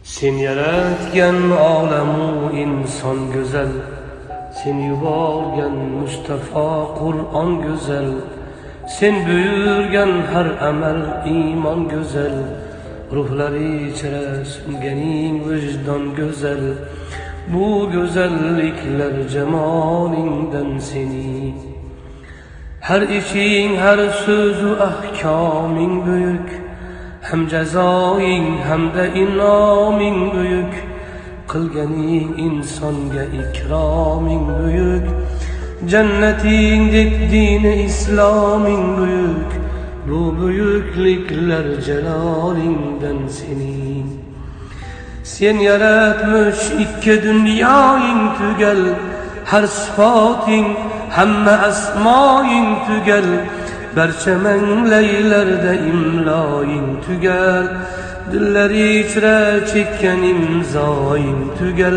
Sen yaratgan olamu inson go'zal, sen yuborgan Mustafa Qur'on go'zal, sen buyurgan har amal iymon go'zal, ruhlari ichra sunganing vijdon go'zal, bu go'zalliklar jamolingdan seni. Har ishing, har so'zu ahkoming buyuk, hem jazoing hamda inoming buyuk, qilganing insonga ikroming buyuk, jannatingdek dini isloming buyuk, bu buyukliklar jalolingdan sening. Sen yaratmış ikki dunyoing tugal, har sifating hamma asmoing tugal, barcha manglaylarda imloing tugal, dillar ichra chekkan imzoing tugal,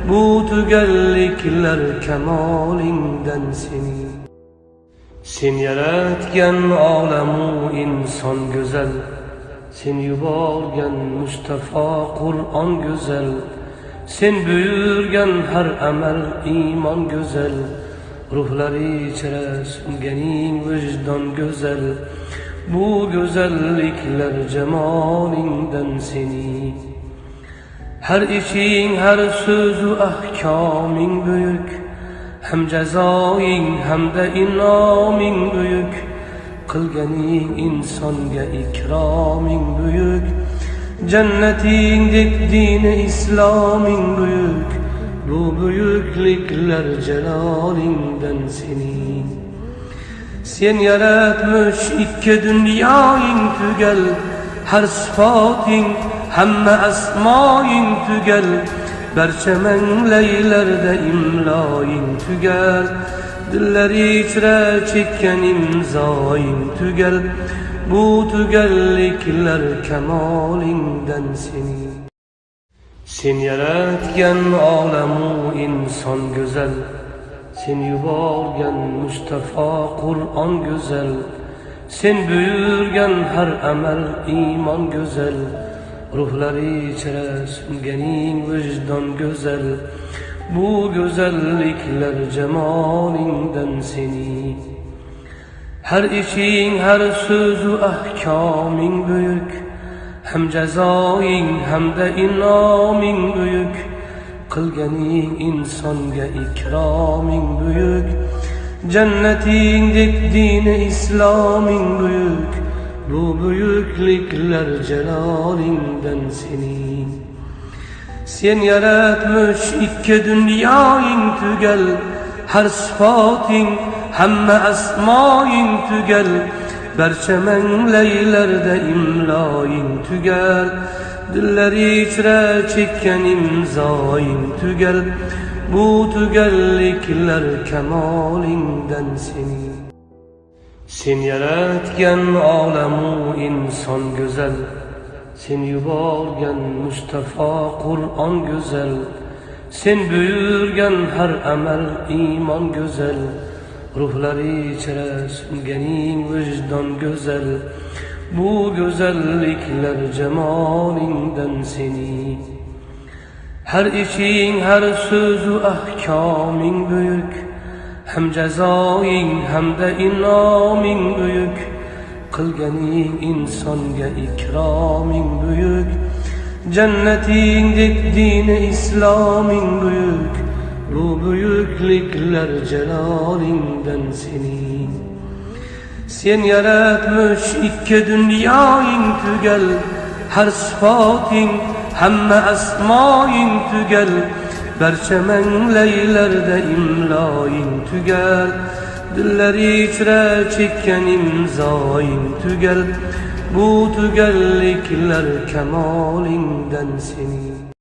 bu tugalliklar kamolingdan sening. Sen yaratgan olamu inson go'zal, sen yuborgan Mustafa Qur'on go'zal, sen buyurgan har amal iymon go'zal, ruhlari ichra sunganing vijdon go'zal, bu go'zalliklar jamolingdan seni. Har ishing, har so'zu ahkoming buyuk, hem jazoing hamda inoming buyuk, qilganing insonga ikroming buyuk, jannatingdek dini isloming buyuk, bu buyukliklar jalolingdan sening. Sen yaratmış ikki dunyoing tugal, har sifating hamma asmoing tugal, barcha manglaylarda imloing tugal, dillar ichra chekkan imzoing tugal, bu tugalliklar kamolingdan sening. Sen yaratgan olamu inson go'zal, sen yuborgan Mustafa Qur'on go'zal, sen buyurgan har amal iymon go'zal, ruhlari ichra sunganing vijdon go'zal, bu go'zalliklar jamolingdan seni. Har ishing, har so'zu ahkoming buyuk, hem jazoing hamda inoming buyuk, qilganing insonga ikroming buyuk, jannatingdek dini isloming buyuk, bu buyukliklar jalolingdan sening. Sen yaratmış ikki dunyoing tugal, har sifating hamma asmoing tugal, barcha manglaylarda imloing tugal, dillar ichra chekkan imzoing tugal, bu tugalliklar kamolingdan sening. Sen yaratgan olamu inson go'zal, sen yuborgan Mustafa Qur'on go'zal, sen buyurgan har amal iymon go'zal, ruhlari ichra sunganing vijdon go'zal, bu go'zalliklar jamolingdan seni. Har ishing, har so'zu ahkoming buyuk, hem jazoing hamda inoming buyuk, qilganing insonga ikroming buyuk, jannatingdek dini isloming buyuk, bu buyukliklar jalolingdan sening. Sen yaratmış ikki dunyoing tugal, har sifating hamma asmoing tugal, barcha manglaylarda imloing tugal, dillar ichra chekkan imzoing tugal, bu tugalliklar kamolingdan sening.